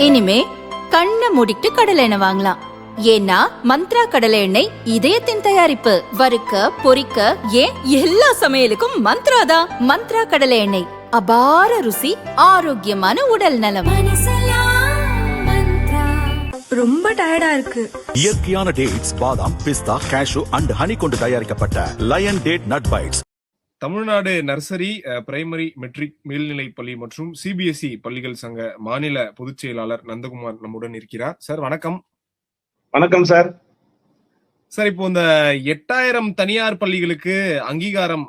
இனிமே கண்ணை மூடிட்டு கடலை எண்ணெய் வாங்கலாம். ஏன்னா மந்த்ரா கடலை எண்ணெய் இதயத்தின் தயாரிப்பு. வறுக்க பொரிக்க ஏன் எல்லா சமையலுக்கும் மந்த்ரா தான். மந்த்ரா கடலை எண்ணெய், அபார ருசி, ஆரோக்கியமான உடல் நலம். ரொம்ப டயர்டா இருக்கு. இயற்கையான டேட்ஸ், பாதாம், பிஸ்தா, கேஷு அண்ட் ஹனி கொண்டு தயாரிக்கப்பட்ட lion date nut bites. Tamil Nadu nursery, primary, matric மேல்நிலைப் பள்ளி மற்றும் சிபிஎஸ்இ பள்ளிகள் சங்க மாநில பொதுச் செயலாளர் நந்தகுமார் நம்முடன் இருக்கிறார். சார் வணக்கம். வணக்கம் சார். சார், இப்போ இந்த 8000 தனியார் பள்ளிகளுக்கு அங்கீகாரம்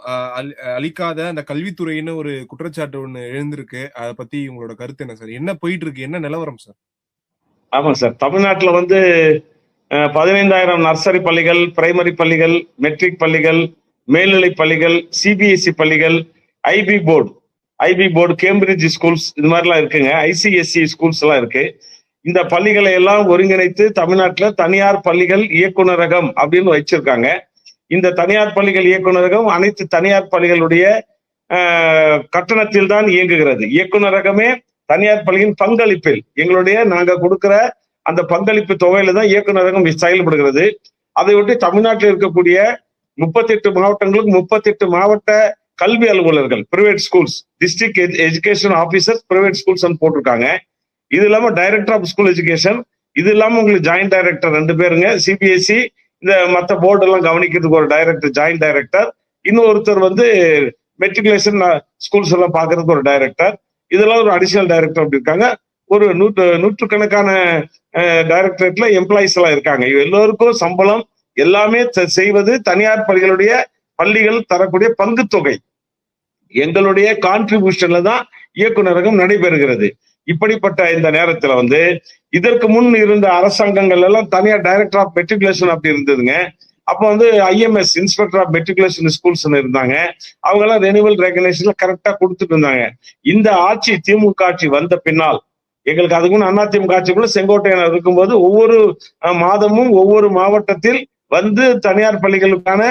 அளிக்காத அந்த கல்வித்துறைன்னு ஒரு குற்றச்சாட்டு ஒண்ணு எழுந்திருக்கு. அதை பத்தி உங்களோட கருத்து என்ன சார்? என்ன போயிட்டு இருக்கு, என்ன நிலவரம் சார்? ஆமா சார், தமிழ்நாட்டுல 15,000 நர்சரி பள்ளிகள், பிரைமரி பள்ளிகள், மெட்ரிக் பள்ளிகள், மேல்நிலை பள்ளிகள், சிபிஎஸ்இ பள்ளிகள், ஐபி போர்டு, கேம்பிரிட்ஜ் ஸ்கூல்ஸ், இது மாதிரிலாம் இருக்குங்க. ஐசிஎஸ்சி ஸ்கூல்ஸ் எல்லாம் இருக்கு. இந்த பள்ளிகளை எல்லாம் ஒருங்கிணைத்து தமிழ்நாட்டுல தனியார் பள்ளிகள் இயக்குநரகம் அப்படின்னு வச்சிருக்காங்க. இந்த தனியார் பள்ளிகள் இயக்குநரகம் அனைத்து தனியார் பள்ளிகளுடைய கட்டணத்தில் தான் இயங்குகிறது. இயக்குநரகமே தனியார் பள்ளியின் பங்களிப்பில் நாங்க கொடுக்கிற அந்த பங்களிப்பு தொகையில தான் இயக்குநரகம் செயல்படுகிறது. அதை ஒட்டி தமிழ்நாட்டில் இருக்கக்கூடிய 38 மாவட்டங்களுக்கு 38 மாவட்ட கல்வி அலுவலர்கள், private schools, district education officer private schools போட்டிருக்காங்க. இது இல்லாம டைரக்டர் ஆஃப் ஸ்கூல் எஜுகேஷன், இது இல்லாம உங்களுக்கு ஜாயிண்ட் டைரக்டர் 2 பேருங்க. சிபிஎஸ்இ இந்த மற்ற போர்டு எல்லாம் கவனிக்கிறதுக்கு ஒரு டைரக்டர், ஜாயிண்ட் டைரக்டர். இன்னொருத்தர் மெட்ரிகுலேஷன் ஸ்கூல்ஸ் எல்லாம் பாக்குறதுக்கு ஒரு டைரக்டர். இதெல்லாம் ஒரு அடிஷனல் டைரக்டர் அப்படி இருக்காங்க. ஒரு நூற்றுக்கணக்கான டைரக்டரேட்ல எம்ப்ளாயிஸ் எல்லாம் இருக்காங்க. எல்லோருக்கும் சம்பளம் எல்லாமே செய்வது தனியார் பள்ளிகள் தரக்கூடிய பங்கு தொகை, எங்களுடைய கான்ட்ரிபியூஷன்ல தான் இயக்குநரகம் நடைபெறுகிறது. இப்படிப்பட்ட இந்த நேரத்துல இதற்கு முன் இருந்த அரசாங்கங்கள் எல்லாம் தனியார் டைரக்டர் ஆஃப் மெட்ரிகுலேஷன் அப்படி இருந்ததுங்க. அப்ப IMS, inspector of matriculation schools இருந்தாங்க. அவங்க எல்லாம் ரெனிவல் ரெகக்னேஷன்ல கரெக்டா கொடுத்துட்டு இருந்தாங்க. இந்த ஆட்சி, திமுக ஆட்சி வந்த பின்னால், எங்களுக்கு அதுக்கு முன் அதிமுக ஆட்சிக்குள்ள செங்கோட்டையன் இருக்கும்போது ஒவ்வொரு மாதமும் ஒவ்வொரு மாவட்டத்தில் தனியார் பள்ளிகளுக்கான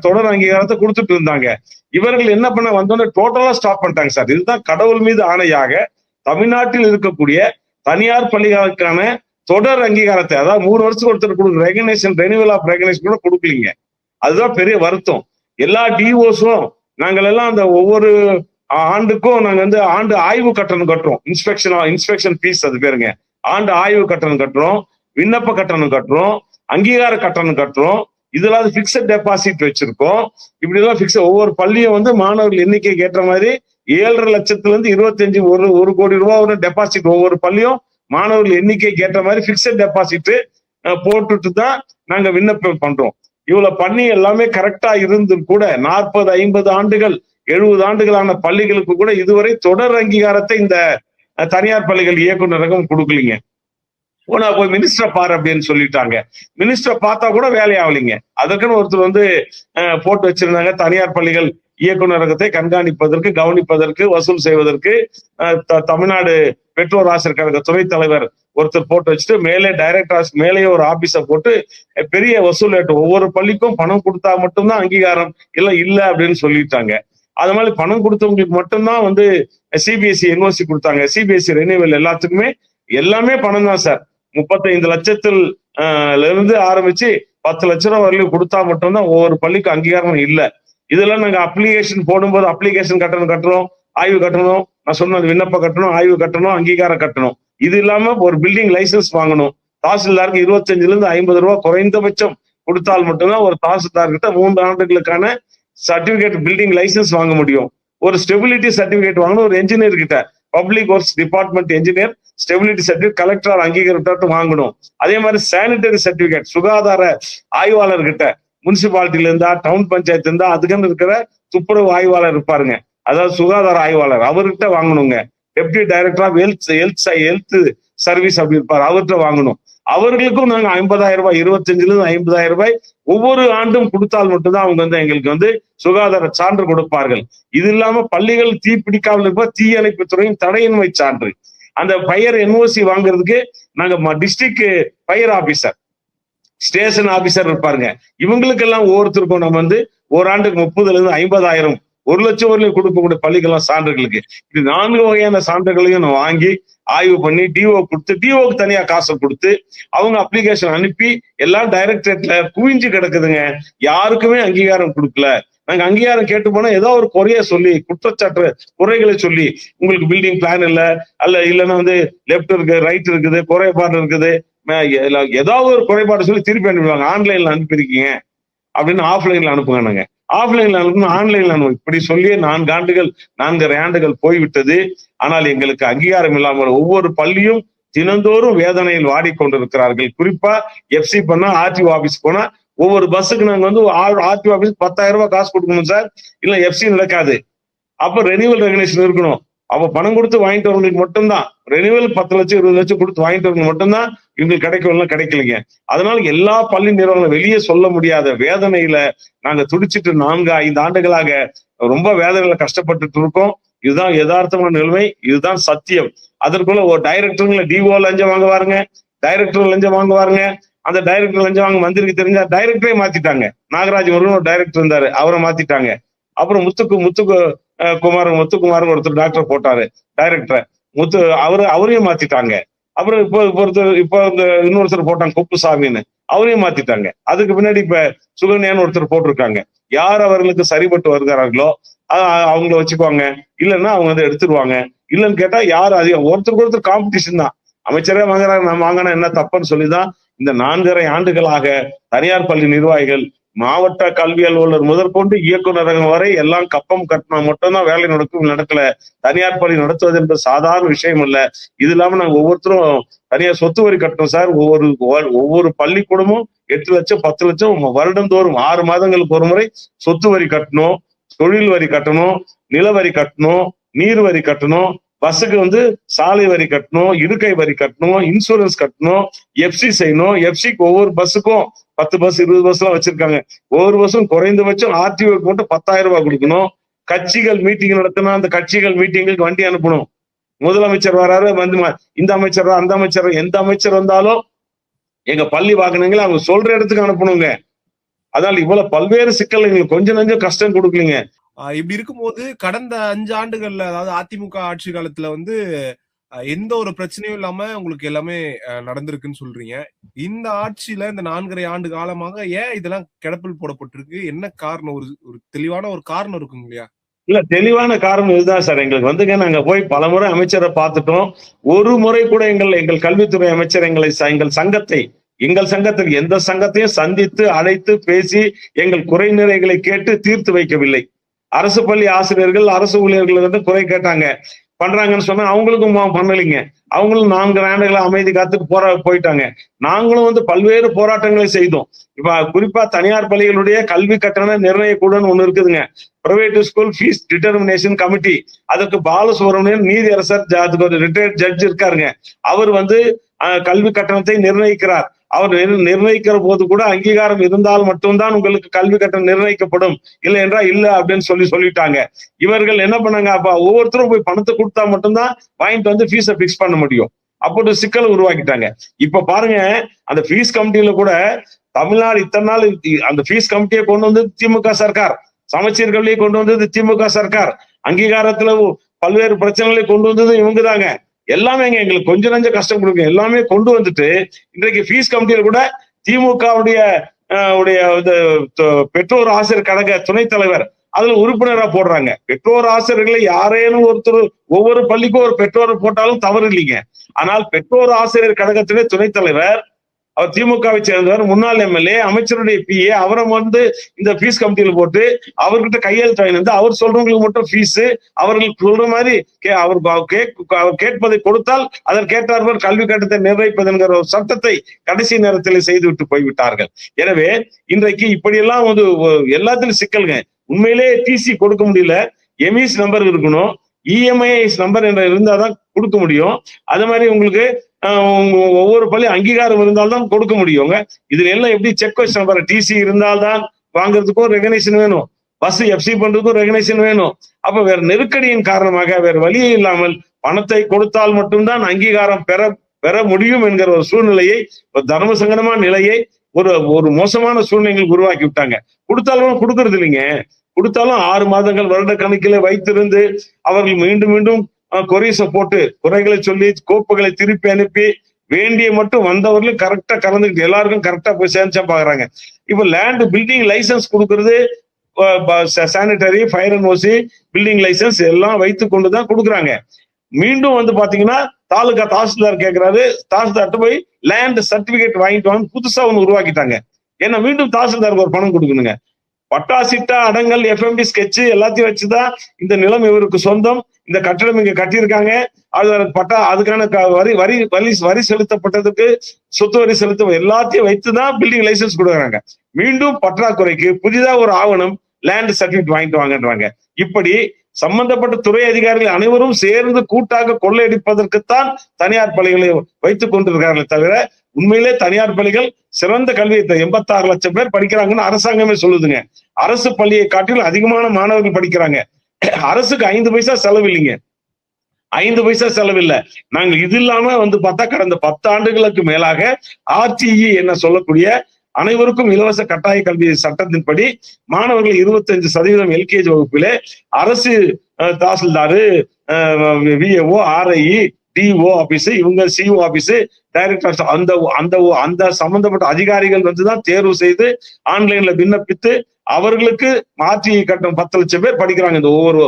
தொடர் அங்கீகாரத்தை கொடுத்துட்டு இருந்தாங்க. இவர்கள் என்ன பண்ண வந்தோன்னு டோட்டலா ஸ்டாப் பண்ணிட்டாங்க சார். இதுதான் கடவுள் மீது ஆணையாக தமிழ்நாட்டில் இருக்கக்கூடிய தனியார் பள்ளிகளுக்கான தொடர் அங்கீகாரத்தை, அதாவது 3 வருஷத்துக்கு ஒருத்தர் கொடுக்குற ரெகக்னேஷன், ரெனிவல் ஆஃப் ரெகக்னேஷன் கூட கொடுக்கலீங்க. அதுதான் பெரிய வருத்தம். எல்லா டிஓஸும் நாங்கள் எல்லாம் அந்த ஒவ்வொரு ஆண்டுக்கும் நாங்க ஆண்டு ஆய்வு கட்டணம் கட்டுறோம். இன்ஸ்பெக்ஷன் ஃபீஸ் அது பேருங்க. ஆண்டு ஆய்வு கட்டணம் கட்டுறோம், விண்ணப்ப கட்டணம் கட்டுறோம், அங்கீகார கட்டணம் கட்டுறோம். இதெல்லாம் பிக்சட் டெபாசிட் வச்சிருக்கோம். இப்படி எல்லாம் பிக்ஸ். ஒவ்வொரு பள்ளியும் மாணவர்கள் எண்ணிக்கைக்கு ஏற்ற மாதிரி 7.5 லட்சத்துல இருந்து 25 1 கோடி ரூபாய் டெபாசிட், ஒவ்வொரு பள்ளியும் மாணவர்கள் எண்ணிக்கைக்கு ஏற்ற மாதிரி பிக்சட் டெபாசிட் போட்டுட்டு தான் நாங்க விண்ணப்பம் பண்றோம். இவ்வளவு பண்ணி எல்லாமே கரெக்டா இருந்து கூட 40 50 ஆண்டுகள் 70 ஆண்டுகளான பள்ளிகளுக்கு கூட இதுவரை தொடர் அங்கீகாரத்தை இந்த தனியார் பள்ளிகள் இயக்குநரகம் கொடுக்கலீங்க. போனா போய் மினிஸ்டரை பாரு அப்படின்னு சொல்லிட்டாங்க. மினிஸ்டரை பார்த்தா கூட வேலையாகலைங்க. அதற்குன்னு ஒருத்தர் போட்டு வச்சிருந்தாங்க, தனியார் பள்ளிகள் இயக்குநரகத்தை கண்காணிப்பதற்கு, கவனிப்பதற்கு, வசூல் செய்வதற்கு தமிழ்நாடு பெற்றோர் ஆசிரியர் கழக துணைத் தலைவர் ஒருத்தர் போட்டு வச்சுட்டு மேலே டைரக்டர் மேலேயே ஒரு ஆபீஸை போட்டு பெரிய வசூல் ஒவ்வொரு பள்ளிக்கும் பணம் கொடுத்தா மட்டும்தான் அங்கீகாரம், இல்ல அப்படின்னு சொல்லிட்டாங்க. அது மாதிரி பணம் கொடுத்தவங்களுக்கு மட்டும்தான் சிபிஎஸ்இ என்ஓசி கொடுத்தாங்க. சிபிஎஸ்இ ரெனிவல் எல்லாமே பணம் தான் சார். 35 லட்சத்துல இருந்து ஆரம்பிச்சு 10 லட்சம் ரூபாய் வரையிலும் கொடுத்தா மட்டும்தான் ஒவ்வொரு பள்ளிக்கும் அங்கீகாரம் இல்லை. இதெல்லாம் நாங்க அப்ளிகேஷன் போடும்போது அப்ளிகேஷன் கட்டணம் கட்டுறோம், ஆய்வு கட்டணும், நான் சொன்ன விண்ணப்ப கட்டணும், ஆய்வு கட்டணும், அங்கீகாரம் கட்டணும். இது இல்லாம ஒரு பில்டிங் லைசன்ஸ் வாங்கணும். தாசில்தாருக்கு 25 இருந்து 50 ரூபாய் குறைந்தபட்சம் கொடுத்தால் மட்டும்தான் ஒரு தாசில்தார் கிட்ட 3 ஆண்டுகளுக்கான சர்டிபிகேட், பில்டிங் லைசன்ஸ் வாங்க முடியும். ஒரு ஸ்டெபிலிட்டி சர்டிபிகேட் வாங்கணும். ஒரு என்ஜினியர் கிட்ட, public works department engineer stability certificate collector அங்கீகாரத்தை வாங்கணும். அதே மாதிரி சானிட்டரி சர்டிபிகேட் சுகாதார ஆய்வாளர் கிட்ட, முனிசிபாலிட்டியில இருந்தா, டவுன் பஞ்சாயத்து இருந்தா, அதுக்குன்னு இருக்கிற துப்புரவு ஆய்வாளர் இருப்பாருங்க, அதாவது சுகாதார ஆய்வாளர், அவர்கிட்ட வாங்கணுங்க. Deputy director of health service அப்படி இருப்பார், அவர்கிட்ட வாங்கணும். அவர்களுக்கும் நாங்க 50,000 ரூபாய், 25 இருந்து 50,000 ரூபாய் ஒவ்வொரு ஆண்டும் கொடுத்தால் மட்டும்தான் அவங்க எங்களுக்கு சுகாதார சான்று கொடுப்பார்கள். இது இல்லாம பள்ளிகள் தீ பிடிக்காமல் இருப்ப தீயணைப்பு துறையின் தடையின்மை சான்று, அந்த ஃபயர் என்ஓசி வாங்குறதுக்கு நாங்க district fire officer, station officer இருப்பாருங்க, இவங்களுக்கு எல்லாம் ஒவ்வொருத்தருக்கும் நம்ம ஒரு ஆண்டுக்கு 30,000 இருந்து 50,000 1 லட்சம் வரையிலும் கொடுக்கக்கூடிய பள்ளிகள்லாம் சான்றுகளுக்கு. இது 4 வகையான சான்றுகளையும் வாங்கி ஆய்வு பண்ணி டிஓ கொடுத்து, டிஓக்கு தனியா காசை கொடுத்து அவங்க அப்ளிகேஷன் அனுப்பி எல்லாம் டைரக்டரேட்ல குவிஞ்சு கிடக்குதுங்க. யாருக்குமே அங்கீகாரம் கொடுக்கல. நாங்க அங்கீகாரம் கேட்டு போனா ஏதோ ஒரு குறைய சொல்லி, குற்றச்சாட்டு குறைகளை சொல்லி, உங்களுக்கு பில்டிங் பிளான் இல்ல, இல்லைன்னா வந்து லெப்ட் இருக்கு, ரைட் இருக்குது, குறைபாடு இருக்குது, ஏதாவது ஒரு குறைபாடு சொல்லி திருப்பி அனுப்பிடுவாங்க. ஆன்லைன்ல அனுப்பியிருக்கீங்க அப்படின்னு ஆஃப்லைன்ல அனுப்புங்க. நாங்க ஆஃப்லைன்ல அனுப்பணும், ஆன்லைன்ல அனுப்பும். இப்படி சொல்லி 4 ஆண்டுகள் போய்விட்டது. ஆனால் எங்களுக்கு அங்கீகாரம் இல்லாமல் ஒவ்வொரு பள்ளியும் தினந்தோறும் வேதனையில் வாடிக்கொண்டிருக்கிறார்கள். குறிப்பா எஃப்சி பண்ணா, ஆர்டிஓ ஆபீஸ் போனா ஒவ்வொரு பஸ்ஸுக்கு நாங்க வந்து ஆர்டிஓ ஆபீஸ் 10,000 ரூபாய் காசு கொடுக்கணும் சார், இல்ல எஃப்சி நடக்காது. அப்ப ரெனிவல் ரெகுலேஷன் இருக்கணும். அப்ப பணம் கொடுத்து வாங்கிட்டு வரவங்களுக்கு மட்டும்தான், ரெனிவல் 10 லட்சம் 20 லட்சம் கொடுத்து வாங்கிட்டு வரவங்களுக்கு மட்டும்தான் இவங்களுக்கு கிடைக்கல, கிடைக்கலைங்க. அதனால எல்லா பள்ளி நிறுவனங்களும் வெளியே சொல்ல முடியாத வேதனையில நாங்க துடிச்சிட்டு 4-5 ஆண்டுகளாக ரொம்ப வேதனையில கஷ்டப்பட்டுட்டு இருக்கோம். இதுதான் யதார்த்தமான நிலைமை, இதுதான் சத்தியம். அதற்குள்ள ஒரு டைரக்டருங்களை டிஓ லஞ்சம் வாங்குவாருங்க, டைரக்டர் லஞ்சம் வாங்குவாருங்க. அந்த டைரக்டர் லஞ்சம் வாங்க மந்திரிக்கு தெரிஞ்சா டைரக்டரே மாத்திட்டாங்க. நாகராஜ் முருகன் ஒரு டைரக்டர் இருந்தாரு, அவரை மாத்திட்டாங்க. அப்புறம் முத்துக்குமார் ஒருத்தர் டாக்டர் போட்டாரு டைரக்டர், அவரையும் மாத்திட்டாங்க. அப்புறம் இப்போ இன்னொருத்தர் போட்டாங்க குப்புசாமின்னு, அவரையும் மாத்திட்டாங்க. அதுக்கு பின்னாடி இப்ப சுகன்யான்னு ஒருத்தர் போட்டிருக்காங்க. யார் அவர்களுக்கு சரிபட்டு வருகிறார்களோ அவங்கள வச்சுக்குவாங்க, இல்லைன்னா அவங்க வந்து எடுத்துருவாங்க. இல்லைன்னு கேட்டா யார் அதிகம், ஒருத்தருக்கு ஒருத்தர் காம்படிஷன் தான். அமைச்சரே வாங்குறாங்க, நம்ம வாங்கினா என்ன தப்புன்னு சொல்லிதான் இந்த 4.5 ஆண்டுகளாக தனியார் பள்ளி நிர்வாகிகள், மாவட்ட கல்வி அலுவலர் முதற்கொண்டு இயக்குநரகம் வரை எல்லாம் கப்பம் கட்டினா மட்டும்தான் வேலை நடக்கல. தனியார் பள்ளி நடத்துவது என்பது சாதாரண விஷயம் இல்ல. இது இல்லாம நாங்க ஒவ்வொருத்தரும் தனியார் சொத்து வரி கட்டணும் சார். ஒவ்வொரு பள்ளிக்கூடமும் 8 லட்சம் 10 லட்சம் வருடந்தோறும் 6 மாதங்களுக்கு ஒரு முறை சொத்து வரி கட்டணும், தொழில் வரி கட்டணும், நில வரி கட்டணும், நீர் வரி கட்டணும், பஸ்ஸுக்கு வந்து சாலை வரி கட்டணும், இருக்கை வரி கட்டணும், இன்சூரன்ஸ் கட்டணும், எஃப்சி செய்யணும். எஃப்சிக்கு ஒவ்வொரு பஸ்ஸுக்கும் 10 பஸ் 20 பஸ் எல்லாம் வச்சிருக்காங்க. ஒவ்வொரு பஸ்ஸும் குறைந்தபட்சம் ஆர்டிஓக்கு மட்டும் 10,000 ரூபாய் கொடுக்கணும். கட்சிகள் மீட்டிங் நடத்தினா அந்த கட்சிகள் மீட்டிங்களுக்கு வண்டி அனுப்பணும். முதலமைச்சர் வராரு, வந்து இந்த அமைச்சர் அந்த அமைச்சர், எந்த அமைச்சர் வந்தாலும் எங்க பள்ளி வாகனங்களை அவங்க சொல்ற இடத்துக்கு அனுப்பணுங்க. அதனால இவ்வளவு பல்வேறு சிக்கல் எங்களுக்கு கொஞ்சம் நஞ்சம் கஷ்டம் கொடுக்கலீங்க. இப்படி இருக்கும்போது கடந்த 5 ஆண்டுகள்ல, அதாவது அதிமுக ஆட்சி காலத்துல வந்து எந்த ஒரு பிரச்சனையும் இல்லாம உங்களுக்கு எல்லாமே நடந்திருக்குன்னு சொல்றீங்க. இந்த ஆட்சியில இந்த 4.5 ஆண்டு காலமாக ஏன் இதெல்லாம் கிடப்பில் போடப்பட்டிருக்கு? என்ன காரணம்? ஒரு தெளிவான ஒரு காரணம் இருக்குங்க இல்லையா? இல்ல, தெளிவான காரணம் இதுதான் சார். எங்களுக்கு வந்துங்க, நாங்க போய் பலமுறை அமைச்சரை பார்த்துட்டோம். ஒரு முறை கூட எங்கள் கல்வித்துறை அமைச்சர் எங்கள் சங்கத்தில் எந்த சங்கத்தையும் சந்தித்து அழைத்து பேசி எங்கள் குறை நிறைகளை கேட்டு தீர்த்து வைக்கவில்லை. அரசு பள்ளி ஆசிரியர்கள், அரசு ஊழியர்கள் வந்து குறை கேட்டாங்க, பண்றாங்கன்னு சொன்னா அவங்களுக்கும் பண்ணலைங்க. அவங்களும் 4 ஆண்டுகளை அமைதி காத்துக்கு போயிட்டாங்க. நாங்களும் வந்து பல்வேறு போராட்டங்களை செய்தோம். இப்ப குறிப்பா தனியார் பள்ளிகளுடைய கல்வி கட்டண நிர்ணய குழுன்னு ஒண்ணு இருக்குதுங்க, private school fees determination committee. அதுக்கு பாலசுப்ரமணியன் நீதி அரசர், அதுக்கு ஒரு ரிட்டையர்ட் ஜட்ஜ் இருக்காருங்க, அவர் வந்து கல்வி கட்டணத்தை நிர்ணயிக்கிறார். அவர் நிர்ணயிக்கிற போது கூட அங்கீகாரம் இருந்தால் மட்டும்தான் உங்களுக்கு கல்வி கட்டணம் நிர்ணயிக்கப்படும், இல்லை என்றா இல்ல அப்படின்னு சொல்லிட்டாங்க. இவர்கள் என்ன பண்ணாங்க, அப்ப ஒவ்வொருத்தரும் போய் பணத்தை கொடுத்தா மட்டும்தான் வாங்கிட்டு வந்து ஃபீஸை பிக்ஸ் பண்ண முடியும். அப்படி சிக்கல் உருவாக்கிட்டாங்க. இப்ப பாருங்க, அந்த ஃபீஸ் கமிட்டியில கூட தமிழ்நாடு இத்தனை நாள் அந்த ஃபீஸ் கமிட்டியை கொண்டு வந்து திமுக சர்க்கார், சமச்சீர் கல்வியை கொண்டு வந்தது திமுக சர்க்கார், அங்கீகாரத்துல பல்வேறு பிரச்சனைகளை கொண்டு வந்தது இவங்க தாங்க. எல்லாமே எங்களுக்கு கொஞ்சம் நஞ்ச கஷ்டம் கொடுங்க, எல்லாமே கொண்டு வந்துட்டு இன்றைக்கு ஃபீஸ் கமிட்டியில கூட திமுகவுடைய பெற்றோர் ஆசிரியர் கழக துணைத் தலைவர் அதுல உறுப்பினரா போடுறாங்க. பெற்றோர் ஆசிரியர்களை யாரேனும் ஒருத்தர் ஒவ்வொரு பள்ளிக்கும் ஒரு பெற்றோர் போட்டாலும் தவறு இல்லைங்க. ஆனால் பெற்றோர் ஆசிரியர் கழகத்திலே துணைத் தலைவர், அவர் திமுகவை சேர்ந்தவர், முன்னாள் எம்எல்ஏ, அமைச்சருடைய பிஏ, அவரை வந்து இந்த ஃபீஸ் கமிட்டியில போட்டு அவர்கிட்ட கையெழுத்து வாங்கி அவர் சொல்றவங்களுக்கு மட்டும் ஃபீஸ், அவர்களுக்கு சொல்ற மாதிரி அவர் கேட்பதை கொடுத்தால் அதற்கேற்றார்கள் கல்வி கட்டணத்தை நிர்ணயிப்பது என்கிற ஒரு சட்டத்தை கடைசி நேரத்தில் செய்துவிட்டு போய்விட்டார்கள். எனவே இன்றைக்கு இப்படியெல்லாம் வந்து எல்லாத்திலும் சிக்கலுங்க. உண்மையிலே டிசி கொடுக்க முடியல, எம்இஸ் நம்பர் இருக்கணும், இஎம்ஐஎஸ் நம்பர் என்ற இருந்தாதான் கொடுக்க முடியும். அது மாதிரி உங்களுக்கு ஒவ்வொரு பள்ளி அங்கீகாரம் இருந்தால்தான் கொடுக்க முடியுங்க. இதுல எல்லாம் எப்படி செக் வச்சு நம்பர், டிசி இருந்தால்தான் வாங்குறதுக்கும் ரெகனைசேஷன் வேணும், பஸ் எஃப்சி பண்றதுக்கும் ரெகனைசேஷன் வேணும். அப்ப வேற நெருக்கடியின் காரணமாக வேற வழியே இல்லாமல் பணத்தை கொடுத்தால் மட்டும்தான் அங்கீகாரம் பெற முடியும் என்கிற ஒரு சூழ்நிலையை, ஒரு தர்ம சங்கடமான நிலையை, ஒரு மோசமான சூழ்நிலைகள் உருவாக்கி விட்டாங்க. கொடுத்தாலும் கொடுக்கறது இல்லைங்க. கொடுத்தாலும் 6 மாதங்கள் வருட கணக்கில வைத்திருந்து அவர்கள் மீண்டும் கொரீஸை போட்டு குறைகளை சொல்லி கோப்புகளை திருப்பி அனுப்பி வேண்டிய மட்டும் வந்தவர்களும் கரெக்டா கலந்துக்கிட்டு எல்லாருக்கும் கரெக்டா போய் சேர்ந்தா பாக்குறாங்க. இப்ப லேண்ட் பில்டிங் லைசன்ஸ் கொடுக்கறது sanitary, fire and OC, building license எல்லாம் வைத்து கொண்டுதான் கொடுக்குறாங்க. மீண்டும் வந்து பாத்தீங்கன்னா தாலுகா தாசில்தார் கேட்கிறாரு, தாசில்தார்ட்ட போய் லேண்ட் சர்டிபிகேட் வாங்கிட்டு வாங்க புதுசா ஒண்ணு உருவாக்கிட்டாங்க. ஏன்னா மீண்டும் தாசில்தாருக்கு ஒரு பணம் கொடுக்கணுங்க. பட்டா சிட்டா அடங்கல் எஃப்எம்பி ஸ்கெட்ச் எல்லாத்தையும் வச்சுதான் இந்த நிலம் இவருக்கு சொந்தம், இந்த கட்டிடம் இங்க கட்டியிருக்காங்க, அது பட்டா அதுக்கான வரி செலுத்தப்பட்டதுக்கு சொத்து வரி செலுத்த எல்லாத்தையும் வைத்துதான் பில்டிங் லைசன்ஸ் கொடுக்குறாங்க. மீண்டும் பற்றாக்குறைக்கு புதிதா ஒரு ஆவணம் லேண்ட் சர்டிபிகேட் வாங்கிட்டு வாங்கன்றாங்க. இப்படி சம்பந்தப்பட்ட துறை அதிகாரிகள் அனைவரும் சேர்ந்து கூட்டாக கொள்ளையடிப்பதற்குத்தான் தனியார் பள்ளிகளை வைத்துக் கொண்டிருக்கிறார்களே தவிர உண்மையிலே தனியார் பள்ளிகள் சிறந்த கல்வியை 86 லட்சம் பேர் படிக்கிறாங்கன்னு அரசாங்கமே சொல்லுதுங்க. அரசு பள்ளியை காட்டிலும் அதிகமான மாணவர்கள் படிக்கிறாங்க. அரசுக்கு 5 பைசா செலவு இல்லைங்க, 5 பைசா செலவில்லை. நாங்கள் இது இல்லாம வந்து பார்த்தா கடந்த 10 ஆண்டுகளுக்கு மேலாக RTE என்ன சொல்லக்கூடிய அனைவருக்கும் இலவச கட்டாய கல்வி சட்டத்தின்படி மாணவர்கள் 25% LKG வகுப்பிலே அரசு tahsildar, VAO, RIE, DO office, இவங்க CO ஆபீஸ், டைரக்டர் அந்த சம்பந்தப்பட்ட அதிகாரிகள் வந்துதான் தேர்வு செய்து ஆன்லைன்ல விண்ணப்பித்து அவர்களுக்கு RTE கட்டணம் 10 லட்சம் பேர் படிக்கிறாங்க. இந்த ஒரு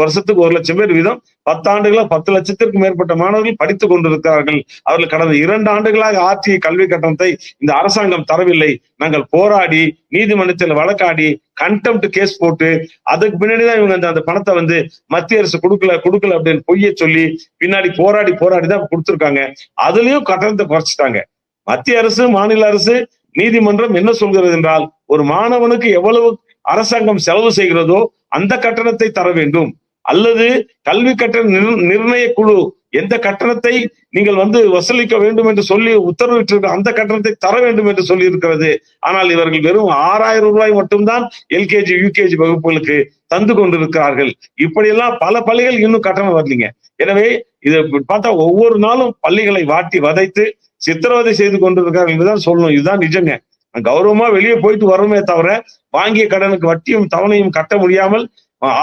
வருஷத்துக்கு 1 லட்சம் பேர் வீதம் 10 ஆண்டுகளா 10 லட்சத்திற்கும் மேற்பட்ட மாணவர்கள் படித்துக் கொண்டிருக்கிறார்கள். அவர்கள் கடந்த 2 ஆண்டுகளாக RTE கல்வி கட்டணத்தை இந்த அரசாங்கம் தரவில்லை. நாங்கள் போராடி நீதிமன்றத்தில் வழக்காடி கண்டெம்ட் கேஸ் போட்டு அதுக்கு பின்னாடிதான் இவங்க அந்த பணத்தை வந்து மத்திய அரசு கொடுக்கல அப்படின்னு பொய்ய சொல்லி பின்னாடி போராடி தான் கொடுத்திருக்காங்க. அதுலயும் கட்டணத்தை குறைச்சிட்டாங்க. மத்திய அரசு, மாநில அரசு, நீதிமன்றம் என்ன சொல்கிறது என்றால் ஒரு மாணவனுக்கு எவ்வளவு அரசாங்கம் செலவு செய்கிறதோ அந்த கட்டணத்தை தர வேண்டும், அல்லது கல்வி கட்டண நிர்ணய குழு எந்த கட்டணத்தை நீங்கள் வந்து வசூலிக்க வேண்டும் என்று சொல்லி உத்தரவிட்டிருக்க அந்த கட்டணத்தை தர வேண்டும் என்று சொல்லி இருக்கிறது. ஆனால் இவர்கள் வெறும் 6000 ரூபாய் மட்டும்தான் LKG UKG வகுப்புகளுக்கு தந்து கொண்டிருக்கிறார்கள். இப்படியெல்லாம் பல பள்ளிகள் இன்னும் கட்டணம் வரலீங்க. எனவே இதை பார்த்தா ஒவ்வொரு நாளும் பள்ளிகளை வாட்டி வதைத்து சித்திரவதை செய்து கொண்டிருக்கிறார்கள் என்றுதான் சொல்லணும். இதுதான் நிஜங்க. கௌரவமா வெளியே போயிட்டு வரோமே தவிர வாங்கிய கடனுக்கு வட்டியும் தவணையும் கட்ட முடியாமல்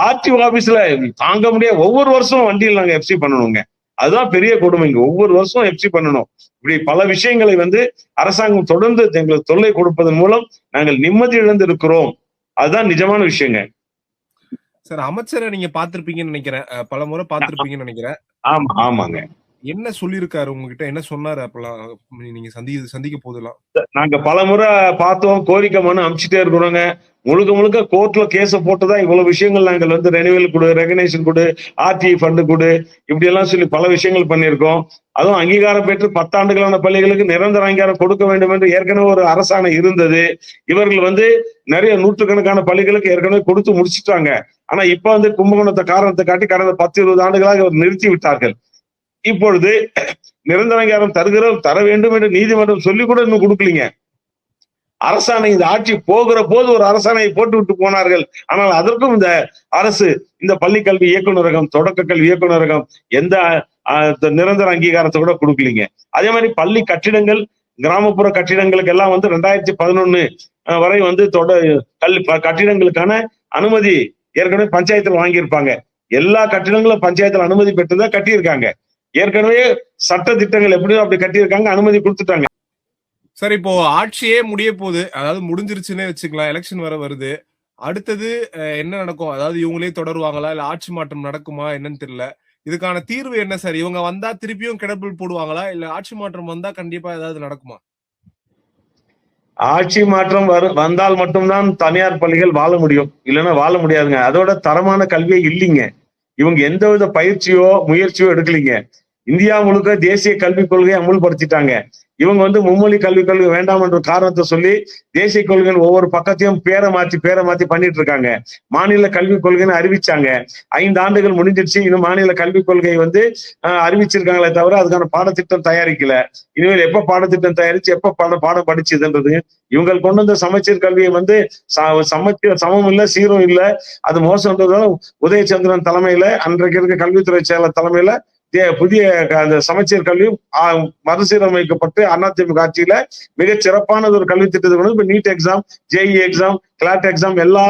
RTO ஆபீஸ்ல தாங்க முடியாது. ஒவ்வொரு வருஷம் வண்டியில் நாங்க FC பண்ணணுங்க. அதுதான் பெரிய கொடுமைங்க. ஒவ்வொரு வருஷம் FC பண்ணணும். இப்படி பல விஷயங்களை வந்து அரசாங்கம் தொடர்ந்து எங்களுக்கு தொல்லை கொடுப்பதன் மூலம் நாங்கள் நிம்மதி இழந்து இருக்கிறோம். அதுதான் நிஜமான விஷயங்க. சார், அமைச்சரை நீங்க பாத்திருப்பீங்கன்னு நினைக்கிறேன், பல முறை பாத்திருப்பீங்கன்னு நினைக்கிறேன். ஆமாங்க. என்ன சொல்லியிருக்காரு உங்ககிட்ட, என்ன சொன்னாரு அப்பெல்லாம் நீங்க சந்திக்க போதெல்லாம்? நாங்க பல முறை பார்த்தோம், கோரிக்கை மனு அனுப்பிச்சுட்டே இருக்கிறோங்க. முழுக்க கோர்ட்ல கேஸ போட்டுதான் இவ்வளவு விஷயங்கள் நாங்கள் வந்து ரெனிவல் கொடு, ரெகனைசேஷன் கொடு, RTE ஃபண்டு கொடு, இப்படி எல்லாம் சொல்லி பல விஷயங்கள் பண்ணியிருக்கோம். அதுவும் அங்கீகாரம் பெற்று 10 ஆண்டுகளான பள்ளிகளுக்கு நிரந்தர அங்கீகாரம் கொடுக்க வேண்டும் என்று ஏற்கனவே ஒரு அரசாணை இருந்தது. இவர்கள் வந்து நிறைய நூற்றுக்கணக்கான பள்ளிகளுக்கு ஏற்கனவே கொடுத்து முடிச்சுட்டாங்க. ஆனா இப்ப வந்து கும்பகோணத்தை காரணத்தை காட்டி கடந்த 10-20 ஆண்டுகளாக அவர் நிறுத்தி விட்டார்கள். இப்பொழுது நிரந்தர அங்கீகாரம் தர வேண்டும் என்று நீதிமன்றம் சொல்லி கூட இன்னும் கொடுக்கலீங்க. அரசாணை இந்த ஆட்சி போகிற போது ஒரு அரசாணையை போட்டு விட்டு போனார்கள். ஆனால் அதற்கும் இந்த அரசு, இந்த பள்ளி கல்வி இயக்குநரகம், தொடக்க கல்வி இயக்குநரகம் எந்த நிரந்தர அங்கீகாரத்தை கூட கொடுக்கலீங்க. அதே மாதிரி பள்ளி கட்டிடங்கள், கிராமப்புற கட்டிடங்களுக்கு எல்லாம் வந்து 2011 வரை வந்து கட்டிடங்களுக்கான அனுமதி ஏற்கனவே பஞ்சாயத்துல வாங்கியிருப்பாங்க. எல்லா கட்டிடங்களும் பஞ்சாயத்துல அனுமதி பெற்றுதான் கட்டியிருக்காங்க. ஏற்கனவே சட்ட திட்டங்கள் எப்படியோ அப்படி கட்டியிருக்காங்க, அனுமதி கொடுத்துட்டாங்க. சார், இப்போ ஆட்சியே முடிய போகுது, அதாவது முடிஞ்சிருச்சுன்னே வச்சுக்கலாம், எலெக்ஷன் வர வருது. அடுத்தது என்ன நடக்கும்? அதாவது இவங்களே தொடருவாங்களா, இல்ல ஆட்சி மாற்றம் நடக்குமா என்னன்னு தெரியல. இதுக்கான தீர்வு என்ன சார்? இவங்க வந்தா திருப்பியும் கிடப்பில் போடுவாங்களா, இல்ல ஆட்சி மாற்றம் வந்தா கண்டிப்பா ஏதாவது நடக்குமா? ஆட்சி மாற்றம் வந்தால் மட்டும்தான் தனியார் பள்ளிகள் வாழ முடியும், இல்லைன்னா வாழ முடியாதுங்க. அதோட தரமான கல்வியே இல்லைங்க. இவங்க எந்தவித பயிற்சியோ முயற்சியோ எடுக்கலீங்க. இந்தியா முழுக்க தேசிய கல்விக் கொள்கையை அமுல்படுத்திட்டாங்க. இவங்க வந்து மும்மொழி கல்விக் கொள்கை வேண்டாம் என்ற காரணத்தை சொல்லி தேசிய கொள்கையின் ஒவ்வொரு பக்கத்தையும் பேரை மாத்தி பண்ணிட்டு இருக்காங்க. மாநில கல்விக் கொள்கைன்னு அறிவிச்சாங்க. 5 ஆண்டுகள் முடிஞ்சிருச்சு, இன்னும் மாநில கல்விக் கொள்கையை வந்து அறிவிச்சிருக்காங்களே தவிர அதுக்கான பாடத்திட்டம் தயாரிக்கல. இனிமேல் எப்ப பாடத்திட்டம் தயாரிச்சு எப்ப பாடம் படிச்சுதுன்றது, இவங்க கொண்டு வந்த சமச்சீர் கல்வியை வந்து சமம் இல்ல, சீரும் இல்ல, அது மோசம்ன்றதால உதயச்சந்திரன் தலைமையில, அன்றைக்கு இருக்க கல்வித்துறை செயலர் தலைமையில புதிய அந்த சமச்சீர் கல்வி மறுசீரமைக்கப்பட்டு அதிமுக ஆட்சியில மிகச் சிறப்பானது ஒரு கல்வி திட்டத்தை கொண்டு இப்ப NEET exam, JEE exam, CLAT exam எல்லா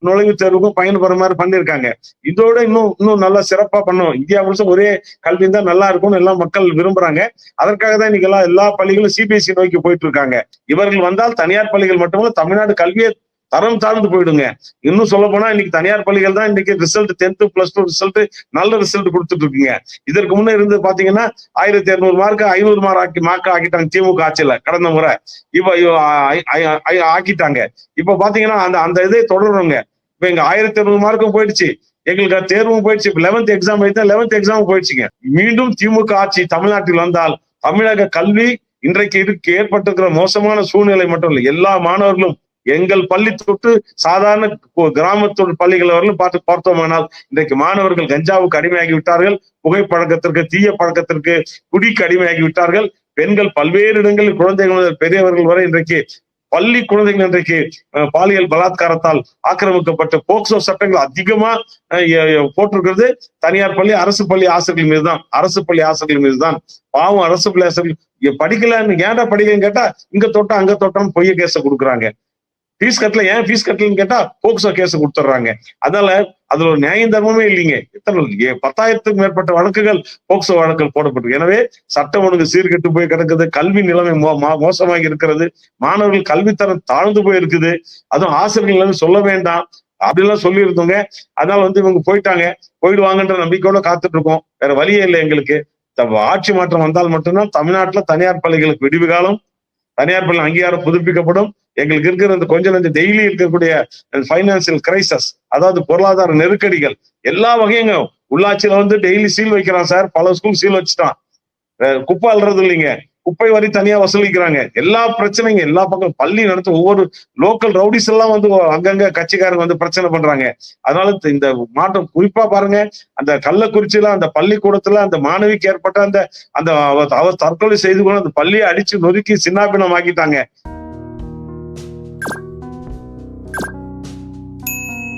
நுழைவுத் தேர்வுக்கும் பயன்பெற மாதிரி பண்ணிருக்காங்க. இதோட இன்னும் நல்லா சிறப்பா பண்ணும். இந்தியா முழுசும் ஒரே கல்வி தான் நல்லா இருக்கும்னு எல்லாம் மக்கள் விரும்புறாங்க. அதற்காக தான் இன்னைக்கு எல்லா பள்ளிகளும் சிபிஎஸ்இ நோக்கி போயிட்டு இருக்காங்க. இவர்கள் வந்தால் தனியார் பள்ளிகள் மட்டுமல்ல தமிழ்நாடு கல்வியை தரம் தாழ்ந்து போயிடுங்க. இன்னும் சொல்ல போனா இன்னைக்கு தனியார் பள்ளிகள் தான் இன்னைக்கு ரிசல்ட் 10th +2 ரிசல்ட் நல்ல ரிசல்ட் கொடுத்துட்டு இருக்குங்க. இதற்கு முன்னே இருந்து பாத்தீங்கன்னா 1200 மார்க் 500 மார்க் ஆக்கிட்டாங்க திமுக ஆட்சியில கடந்த முறை. இப்ப ஆக்கிட்டாங்க. இப்ப பாத்தீங்கன்னா அந்த இதை தொடருங்க. இப்ப எங்க 1200 மார்க்கும் போயிடுச்சு, எங்களுக்கு தேர்வும் போயிடுச்சு. 11th எக்ஸாம் எழுதினா 11th எக்ஸாம் போயிடுச்சுங்க. மீண்டும் திமுக ஆட்சி தமிழ்நாட்டில் வந்தால் தமிழக கல்வி இன்றைக்கு ஏற்பட்டிருக்கிற மோசமான சூழ்நிலை மட்டும் இல்லை, எல்லா மாணவர்களும் எங்கள் பள்ளி தொட்டு சாதாரண கிராமத்தோட பள்ளிகள் வரலும் பார்த்தோமானால் இன்றைக்கு மாணவர்கள் கஞ்சாவுக்கு அடிமையாகி விட்டார்கள், புகைப்பழக்கத்திற்கு தீய பழக்கத்திற்கு குடிக்கு அடிமையாகி விட்டார்கள். பெண்கள் பல்வேறு இடங்களில் குழந்தைகள் பெரியவர்கள் வரை இன்றைக்கு பள்ளி குழந்தைகள் இன்றைக்கு பாலியல் பலாத்காரத்தால் ஆக்கிரமிக்கப்பட்ட போக்சோ சட்டங்கள் அதிகமா போட்டிருக்கிறது தனியார் பள்ளி அரசு பள்ளி ஆசிரியர்கள் மீதுதான். பாவம் அரசு பள்ளி ஆசிரியர்கள் படிக்கலன்னு ஏன்டா படிக்கலன்னு கேட்டா இங்க தொட்டா அங்க தொட்டான்னு பொய்ய கேஸ கொடுக்குறாங்க. ஃபீஸ் கட்டல, ஏன் ஃபீஸ் கட்டலன்னு கேட்டா போக்சோ கேஸ் கொடுத்துட்றாங்க. அதனால அதுல ஒரு நியாயம் தர்மமே இல்லைங்க. 10,000க்கும் மேற்பட்ட வழக்குகள் போக்சோ வழக்குகள் போடப்பட்டிருக்கு. எனவே சட்டம் ஒழுங்கு சீர்கெட்டு போய் கிடக்குது, கல்வி நிலைமை மோசமாகி இருக்கிறது, மாணவர்கள் கல்வித்தரம் தாழ்ந்து போய் இருக்குது. அதுவும் ஆசிரியர்கள் சொல்ல வேண்டாம் அப்படிலாம் சொல்லி இருந்தோங்க. அதனால இவங்க போயிடுவாங்கன்ற நம்பிக்கையோட காத்துட்டு இருக்கோம். வேற வழியே இல்லை எங்களுக்கு. ஆட்சி மாற்றம் வந்தால் மட்டும்தான் தமிழ்நாட்டுல தனியார் பள்ளிகளுக்கு விடிவு காலம், தனியார் பள்ளி அங்கீகாரம் புதுப்பிக்கப்படும். எங்களுக்கு இருக்கிற இந்த கொஞ்சம் டெய்லி இருக்கக்கூடிய பைனான்சியல் கிரைசஸ், அதாவது பொருளாதார நெருக்கடிகள் எல்லா வகையுங்க. உள்ளாட்சியில டெய்லி சீல் வைக்கிறான் சார், பல ஸ்கூல் சீல் வச்சுட்டான். குப்பை அல்றது இல்லைங்க, குப்பை வரி தனியா வசூலிக்கிறாங்க. எல்லா பிரச்சனைங்க எல்லா பக்கம் பள்ளி நடத்த ஒவ்வொரு லோக்கல் ரவுடிஸ் எல்லாம் அங்கங்க கட்சிக்காரங்க பிரச்சனை பண்றாங்க. அதனால இந்த மாற்றம் குறிப்பா பாருங்க, அந்த கள்ளக்குறிச்சியில அந்த பள்ளிக்கூடத்துல அந்த மாணவிக்கு ஏற்பட்ட அந்த அவர் தற்கொலை செய்து கொண்டு அந்த பள்ளியை அடிச்சு நொறுக்கி சின்னாபின்னம் ஆக்கிட்டாங்க.